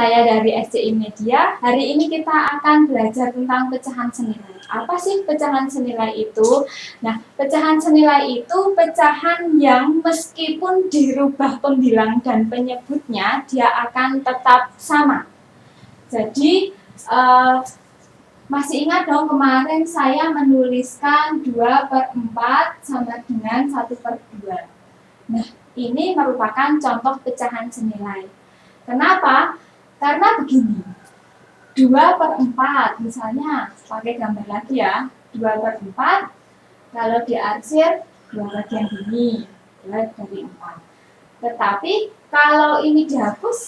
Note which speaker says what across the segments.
Speaker 1: Saya dari SCI Media. Hari ini kita akan belajar tentang pecahan senilai. Apa sih pecahan senilai itu? Nah, pecahan senilai itu pecahan yang meskipun dirubah pembilang dan penyebutnya, dia akan tetap sama. Jadi, masih ingat dong kemarin saya menuliskan 2/4 sama dengan 1/2. Nah, ini merupakan contoh pecahan senilai. Kenapa? Karena begini, 2/4, misalnya pakai gambar lagi ya, 2/4, kalau diarsir 2 bagian ini, 2 dari 4. Tetapi kalau ini dihapus,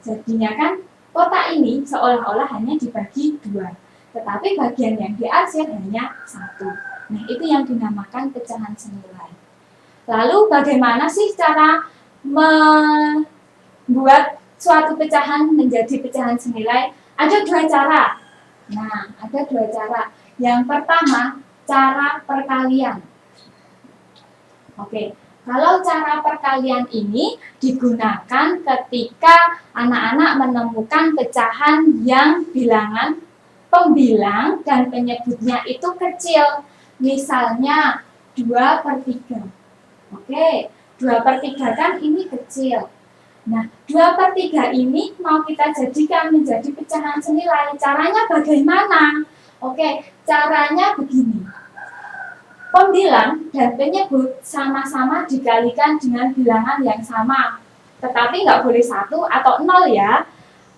Speaker 1: jadinya kan kotak ini seolah-olah hanya dibagi 2. Tetapi bagian yang diarsir hanya 1. Nah, itu yang dinamakan pecahan senilai. Lalu bagaimana sih cara membuat suatu pecahan menjadi pecahan senilai? Ada 2 cara. Nah, ada 2 cara. Yang pertama, cara perkalian. Oke, kalau cara perkalian ini digunakan ketika anak-anak menemukan pecahan yang bilangan pembilang dan penyebutnya itu kecil. Misalnya 2/3. Oke, 2/3 kan ini kecil. Nah, 2/3 ini mau kita jadikan menjadi pecahan senilai. Caranya bagaimana? Oke, caranya begini. Pembilang dan penyebut sama-sama dikalikan dengan bilangan yang sama. Tetapi nggak boleh 1 atau 0 ya.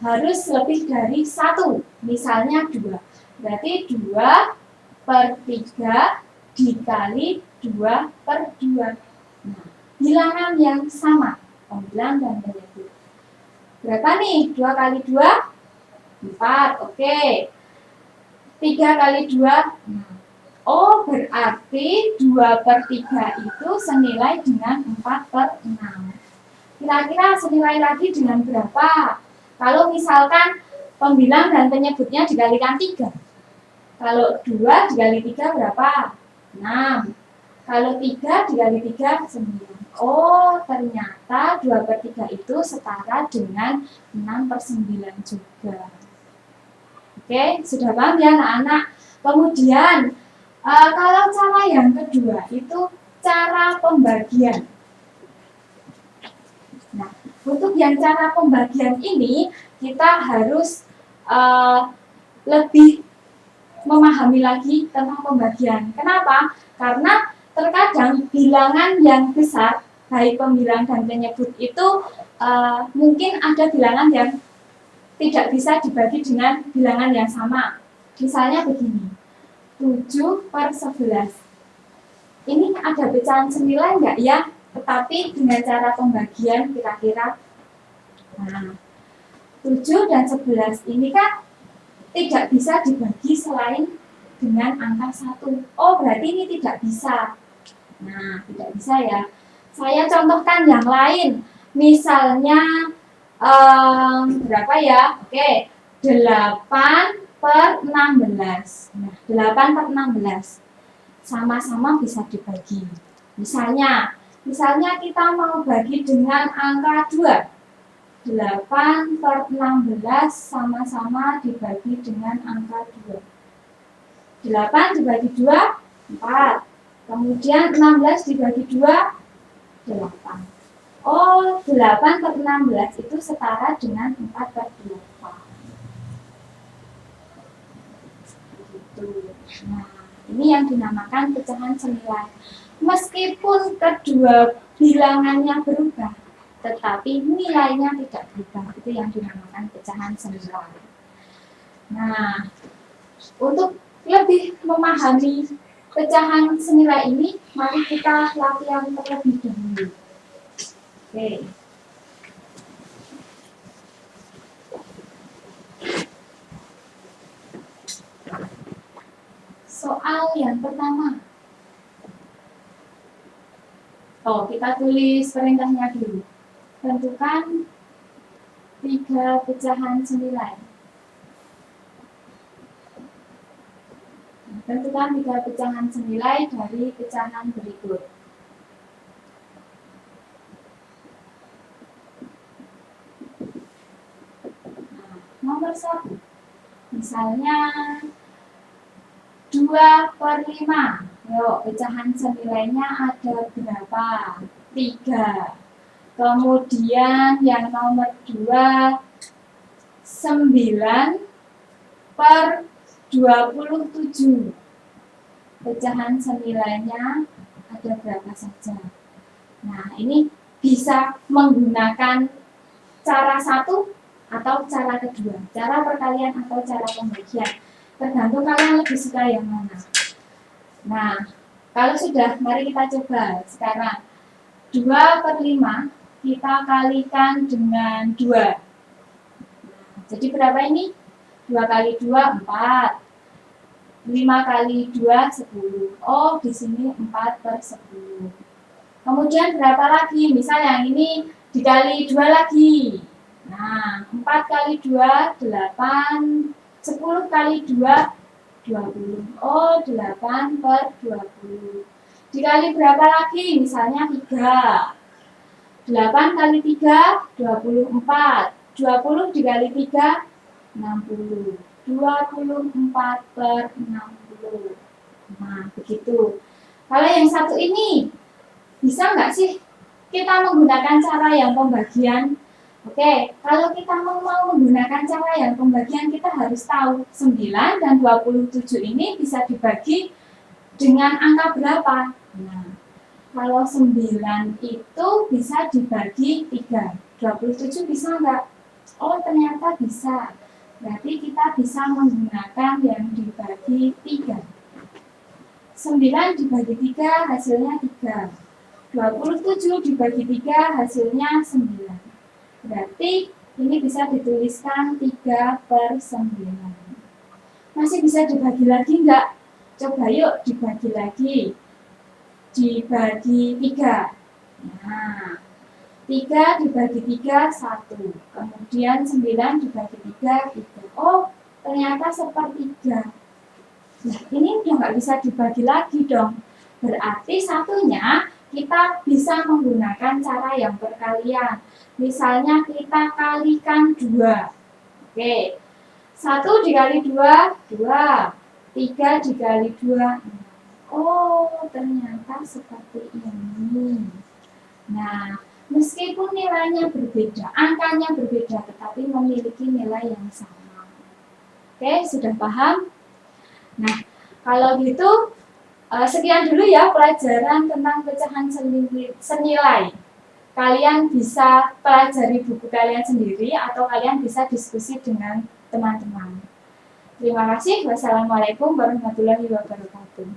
Speaker 1: Harus lebih dari 1. Misalnya 2. Berarti 2/3 dikali 2/2. Nah, bilangan yang sama. Pembilang dan penyebut. Berapa nih? 2 kali 2? 4. Oke. 3 kali 2? Oh, berarti 2/3 itu senilai dengan 4/6. Kira-kira senilai lagi dengan berapa? Kalau misalkan pembilang dan penyebutnya dikalikan 3. Kalau 2 dikali 3 berapa? 6. Kalau 3 dikali 3, 9. Oh, ternyata 2/3 itu setara dengan 6/9 juga. Oke, sudah paham ya anak-anak? Kemudian, kalau cara yang kedua itu cara pembagian. Nah, untuk yang cara pembagian ini, kita harus lebih memahami lagi tentang pembagian. Kenapa? Karena terkadang bilangan yang besar, baik pembilang dan penyebut itu mungkin ada bilangan yang tidak bisa dibagi dengan bilangan yang sama. Misalnya begini, 7/11. Ini ada pecahan senilai enggak ya? Tetapi dengan cara pembagian kira-kira, nah, 7 dan 11 ini kan tidak bisa dibagi selain dengan angka 1. Oh, berarti ini tidak bisa. Nah, tidak bisa ya. Saya contohkan yang lain. Misalnya berapa ya? Oke, 8/16. Nah, 8/16 sama-sama bisa dibagi. Misalnya kita mau bagi dengan angka 2. 8/16 sama-sama dibagi dengan angka 2. 8 dibagi 2, 4. Kemudian 16 dibagi 2, 8. Oh, 8/16 itu setara dengan 4/8. Nah, ini yang dinamakan pecahan senilai. Meskipun kedua bilangannya berubah, tetapi nilainya tidak berubah. Itu yang dinamakan pecahan senilai. Nah, untuk lebih memahami pecahan senilai ini, mari kita latihan terlebih dahulu. Oke. Soal yang pertama. Kita tulis perintahnya dulu. Tentukan 3 pecahan senilai. Tentukan 3 pecahan senilai dari pecahan berikut. nomor 1. Misalnya 2/5. Yuk, pecahan senilainya ada berapa? 3. Kemudian yang nomor 2, 9/27. Pecahan senilainya ada berapa saja? Nah, ini bisa menggunakan cara 1 atau cara kedua, cara perkalian atau cara pembagian. Tergantung kalian lebih suka yang mana. Nah, kalau sudah, mari kita coba sekarang. 2/5 kita kalikan dengan 2. Nah, jadi berapa ini? 2 kali 2, 4. 5 kali 2, 10. Oh, di sini 4/10. Kemudian berapa lagi? Misal yang ini dikali 2 lagi. Nah, 4 kali 2, 8. 10 kali 2, 20. Oh, 8/20. Dikali berapa lagi? Misalnya 3. 8 kali 3, 24. 20 dikali 3, 60. 24/60. Nah, begitu. Kalau yang satu ini, bisa nggak sih kita menggunakan cara yang pembagian? Oke, kalau kita mau menggunakan cara yang pembagian, kita harus tahu 9 dan 27 ini bisa dibagi dengan angka berapa? Nah, kalau 9 itu bisa dibagi 3. 27 bisa nggak? Oh, ternyata bisa. Berarti kita bisa menggunakan yang dibagi 3. 9 dibagi 3 hasilnya 3. 27 dibagi 3 hasilnya 9. Berarti ini bisa dituliskan 3/9. Masih bisa dibagi lagi enggak? Coba yuk dibagi lagi. Dibagi 3. Nah, 3 dibagi 3, 1. Kemudian 9 dibagi 3, 3. Oh, ternyata sepertiga. Nah, ini udah nggak bisa dibagi lagi dong. Berarti satunya kita bisa menggunakan cara yang perkalian. Misalnya kita kalikan 2. Oke. 1 dikali 2, 2. 3 dikali 2, 6. Oh, ternyata seperti ini. Nah, meskipun nilainya berbeda, angkanya berbeda, tetapi memiliki nilai yang sama. Oke, sudah paham? Nah, kalau gitu, sekian dulu ya pelajaran tentang pecahan senilai. Kalian bisa pelajari buku kalian sendiri atau kalian bisa diskusi dengan teman-teman. Terima kasih. Wassalamualaikum warahmatullahi wabarakatuh.